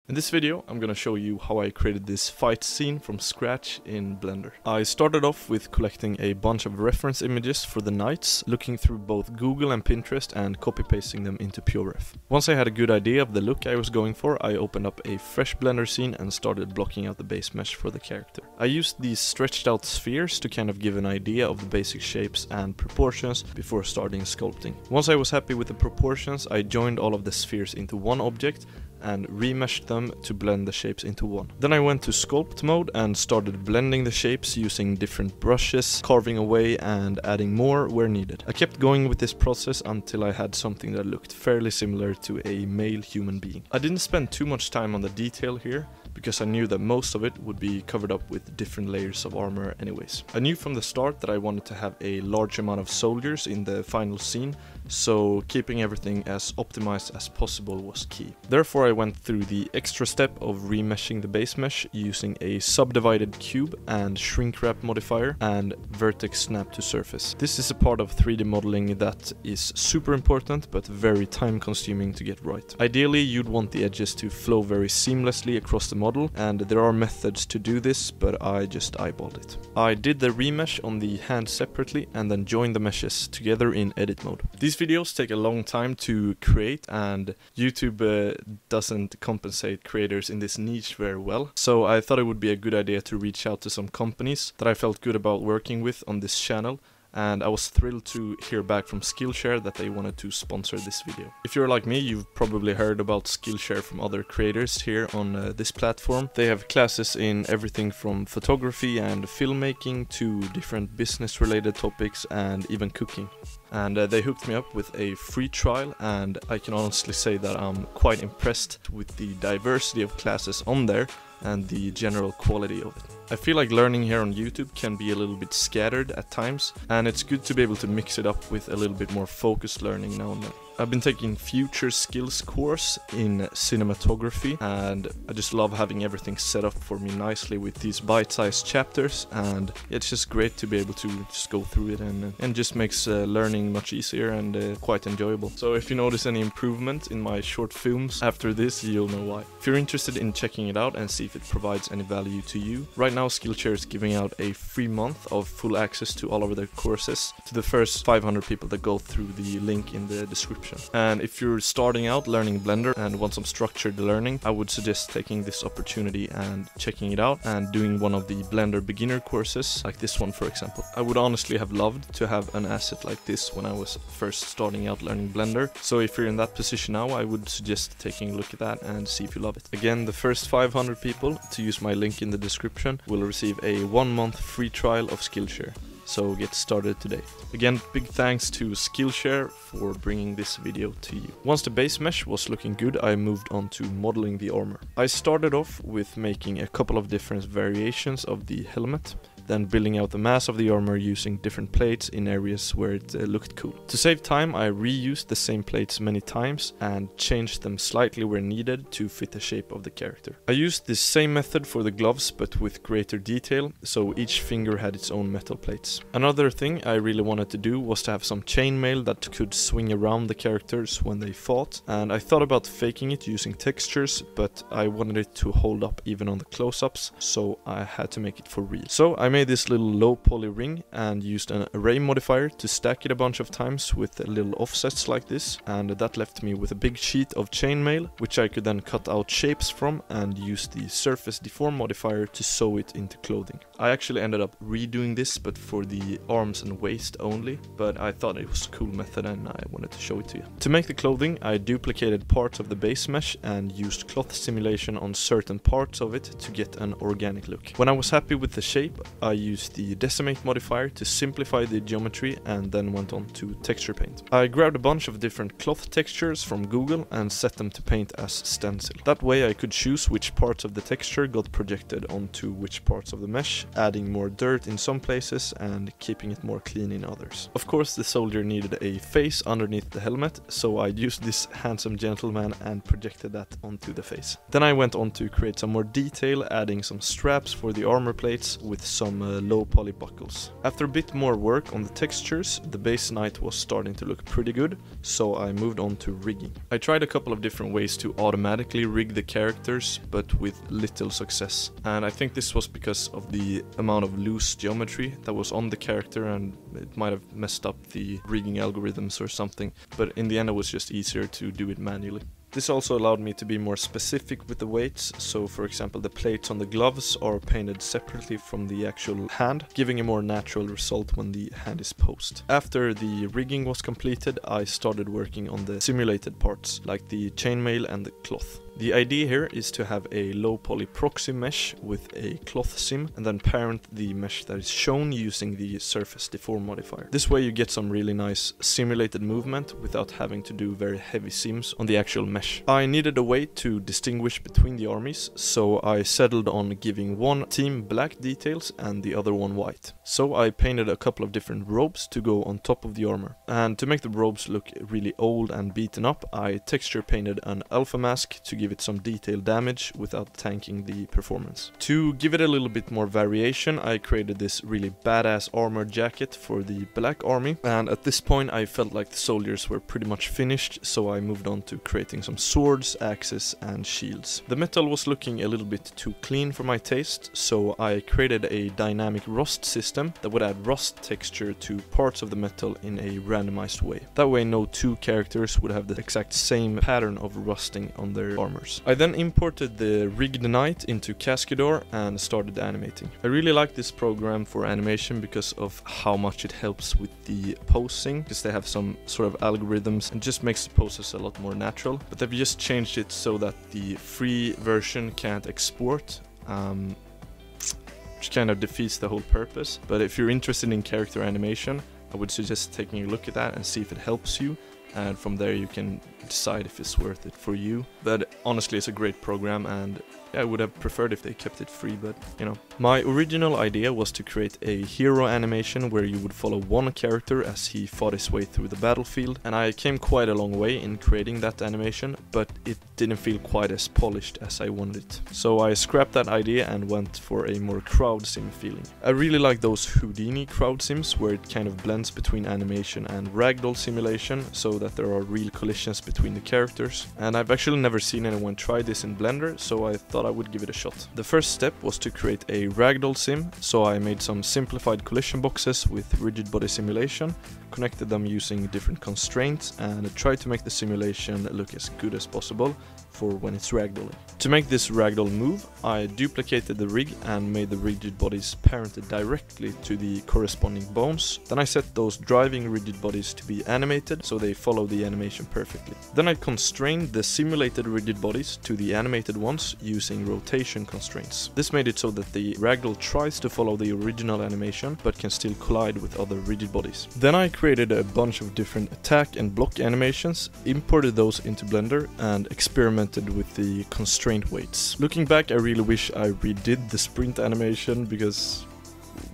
In this video, I'm gonna show you how I created this fight scene from scratch in Blender. I started off with collecting a bunch of reference images for the knights, looking through both Google and Pinterest and copy-pasting them into PureRef. Once I had a good idea of the look I was going for, I opened up a fresh Blender scene and started blocking out the base mesh for the character. I used these stretched out spheres to kind of give an idea of the basic shapes and proportions before starting sculpting. Once I was happy with the proportions, I joined all of the spheres into one object and remeshed them to blend the shapes into one. Then I went to sculpt mode and started blending the shapes using different brushes, carving away and adding more where needed. I kept going with this process until I had something that looked fairly similar to a male human being. I didn't spend too much time on the detail here, because I knew that most of it would be covered up with different layers of armor anyways. I knew from the start that I wanted to have a large amount of soldiers in the final scene, so keeping everything as optimized as possible was key. Therefore I went through the extra step of remeshing the base mesh using a subdivided cube and shrink wrap modifier and vertex snap to surface. This is a part of 3D modeling that is super important but very time consuming to get right. Ideally you'd want the edges to flow very seamlessly across the model, and there are methods to do this, but I just eyeballed it. I did the remesh on the hand separately and then joined the meshes together in edit mode. These videos take a long time to create, and YouTube doesn't compensate creators in this niche very well, so I thought it would be a good idea to reach out to some companies that I felt good about working with on this channel, and I was thrilled to hear back from Skillshare that they wanted to sponsor this video. If you're like me, you've probably heard about Skillshare from other creators here on this platform. They have classes in everything from photography and filmmaking to different business related topics and even cooking. And they hooked me up with a free trial, and I can honestly say that I'm quite impressed with the diversity of classes on there and the general quality of it. I feel like learning here on YouTube can be a little bit scattered at times, and it's good to be able to mix it up with a little bit more focused learning now and then. I've been taking Future Skills course in cinematography, and I just love having everything set up for me nicely with these bite-sized chapters, and it's just great to be able to just go through it, and just makes learning much easier and quite enjoyable. So if you notice any improvement in my short films after this, you'll know why. If you're interested in checking it out and see if it provides any value to you, right now Skillshare is giving out a free month of full access to all of their courses to the first 500 people that go through the link in the description. And if you're starting out learning Blender and want some structured learning, I would suggest taking this opportunity and checking it out and doing one of the Blender beginner courses, like this one for example. I would honestly have loved to have an asset like this when I was first starting out learning Blender, so if you're in that position now, I would suggest taking a look at that and see if you love it. Again, the first 500 people to use my link in the description will receive a 1-month free trial of Skillshare. So get started today. Again, big thanks to Skillshare for bringing this video to you. Once the base mesh was looking good, I moved on to modeling the armor. I started off with making a couple of different variations of the helmet, then building out the mass of the armor using different plates in areas where it looked cool. To save time, I reused the same plates many times and changed them slightly where needed to fit the shape of the character. I used this same method for the gloves but with greater detail, so each finger had its own metal plates. Another thing I really wanted to do was to have some chainmail that could swing around the characters when they fought, and I thought about faking it using textures, but I wanted it to hold up even on the close-ups, so I had to make it for real. So I made this little low poly ring and used an array modifier to stack it a bunch of times with little offsets like this, and that left me with a big sheet of chainmail, which I could then cut out shapes from and use the surface deform modifier to sew it into clothing. I actually ended up redoing this, but for the arms and waist only, but I thought it was a cool method and I wanted to show it to you. To make the clothing, I duplicated parts of the base mesh and used cloth simulation on certain parts of it to get an organic look. When I was happy with the shape, I used the decimate modifier to simplify the geometry and then went on to texture paint. I grabbed a bunch of different cloth textures from Google and set them to paint as stencil. That way I could choose which parts of the texture got projected onto which parts of the mesh, adding more dirt in some places and keeping it more clean in others. Of course, the soldier needed a face underneath the helmet, so I used this handsome gentleman and projected that onto the face. Then I went on to create some more detail, adding some straps for the armor plates with some some low poly buckles. After a bit more work on the textures, the base knight was starting to look pretty good, so I moved on to rigging. I tried a couple of different ways to automatically rig the characters, but with little success. And I think this was because of the amount of loose geometry that was on the character, and it might have messed up the rigging algorithms or something, but in the end it was just easier to do it manually. This also allowed me to be more specific with the weights, so for example the plates on the gloves are painted separately from the actual hand, giving a more natural result when the hand is posed. After the rigging was completed, I started working on the simulated parts, like the chainmail and the cloth. The idea here is to have a low poly proxy mesh with a cloth sim and then parent the mesh that is shown using the surface deform modifier. This way you get some really nice simulated movement without having to do very heavy sims on the actual mesh. I needed a way to distinguish between the armies, so I settled on giving one team black details and the other one white. So I painted a couple of different robes to go on top of the armor. And to make the robes look really old and beaten up, I texture painted an alpha mask to give it some detailed damage without tanking the performance. To give it a little bit more variation, I created this really badass armor jacket for the black army, and at this point I felt like the soldiers were pretty much finished, so I moved on to creating some swords, axes and shields. The metal was looking a little bit too clean for my taste, so I created a dynamic rust system that would add rust texture to parts of the metal in a randomized way. That way no two characters would have the exact same pattern of rusting on their armor. I then imported the rigged knight into Cascador and started animating. I really like this program for animation because of how much it helps with the posing, because they have some sort of algorithms and just makes the poses a lot more natural. But they've just changed it so that the free version can't export, which kind of defeats the whole purpose. But if you're interested in character animation, I would suggest taking a look at that and see if it helps you. And from there you can decide if it's worth it for you. But honestly, it's a great program, and I would have preferred if they kept it free, but you know. My original idea was to create a hero animation where you would follow one character as he fought his way through the battlefield, and I came quite a long way in creating that animation, but it didn't feel quite as polished as I wanted it. So I scrapped that idea and went for a more crowd sim feeling. I really like those Houdini crowd sims where it kind of blends between animation and ragdoll simulation, so that there are real collisions between the characters. And I've actually never seen anyone try this in Blender, so I thought I would give it a shot. The first step was to create a ragdoll sim, so I made some simplified collision boxes with rigid body simulation, connected them using different constraints, and tried to make the simulation look as good as possible for when it's ragdolling. To make this ragdoll move, I duplicated the rig and made the rigid bodies parented directly to the corresponding bones. Then I set those driving rigid bodies to be animated so they follow the animation perfectly. Then I constrained the simulated rigid bodies to the animated ones using rotation constraints. This made it so that the ragdoll tries to follow the original animation but can still collide with other rigid bodies. Then I created a bunch of different attack and block animations, imported those into Blender and experimented with the constraint weights. Looking back, I really wish I redid the sprint animation because,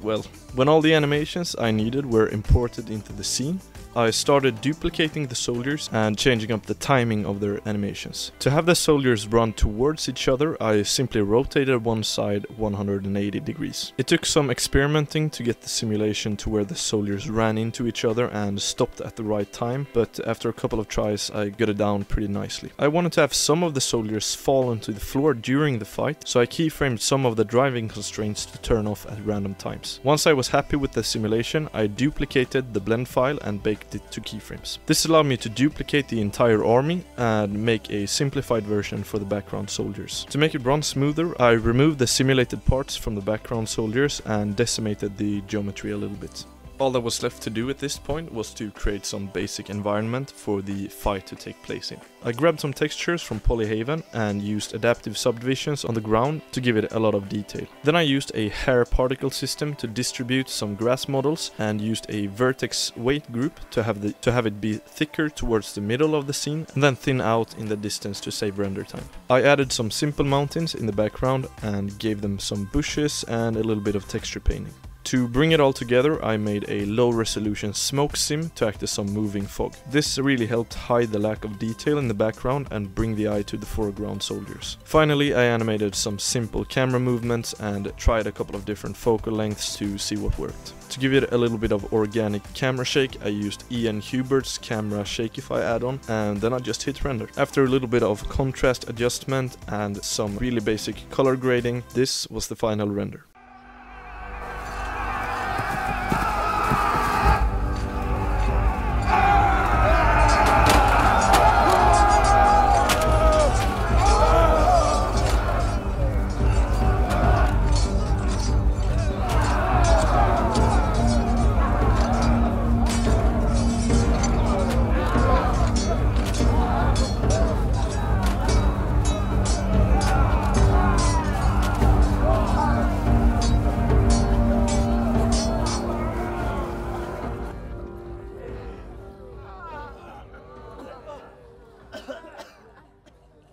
well, when all the animations I needed were imported into the scene, I started duplicating the soldiers and changing up the timing of their animations. To have the soldiers run towards each other, I simply rotated one side 180 degrees. It took some experimenting to get the simulation to where the soldiers ran into each other and stopped at the right time, but after a couple of tries I got it down pretty nicely. I wanted to have some of the soldiers fall onto the floor during the fight, so I keyframed some of the driving constraints to turn off at random times. Once I was happy with the simulation, I duplicated the blend file and baked it to keyframes. This allowed me to duplicate the entire army and make a simplified version for the background soldiers. To make it run smoother, I removed the simulated parts from the background soldiers and decimated the geometry a little bit. All that was left to do at this point was to create some basic environment for the fight to take place in. I grabbed some textures from Polyhaven and used adaptive subdivisions on the ground to give it a lot of detail. Then I used a hair particle system to distribute some grass models and used a vertex weight group to have it be thicker towards the middle of the scene and then thin out in the distance to save render time. I added some simple mountains in the background and gave them some bushes and a little bit of texture painting. To bring it all together, I made a low-resolution smoke sim to act as some moving fog. This really helped hide the lack of detail in the background and bring the eye to the foreground soldiers. Finally, I animated some simple camera movements and tried a couple of different focal lengths to see what worked. To give it a little bit of organic camera shake, I used Ian Hubert's Camera Shakeify add-on, and then I just hit render. After a little bit of contrast adjustment and some really basic color grading, this was the final render.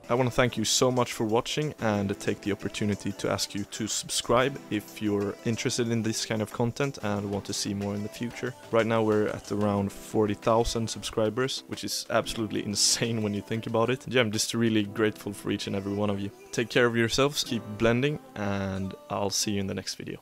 I want to thank you so much for watching and take the opportunity to ask you to subscribe if you're interested in this kind of content and want to see more in the future. Right now we're at around 40,000 subscribers, which is absolutely insane when you think about it. Yeah, I'm just really grateful for each and every one of you. Take care of yourselves, keep blending, and I'll see you in the next video.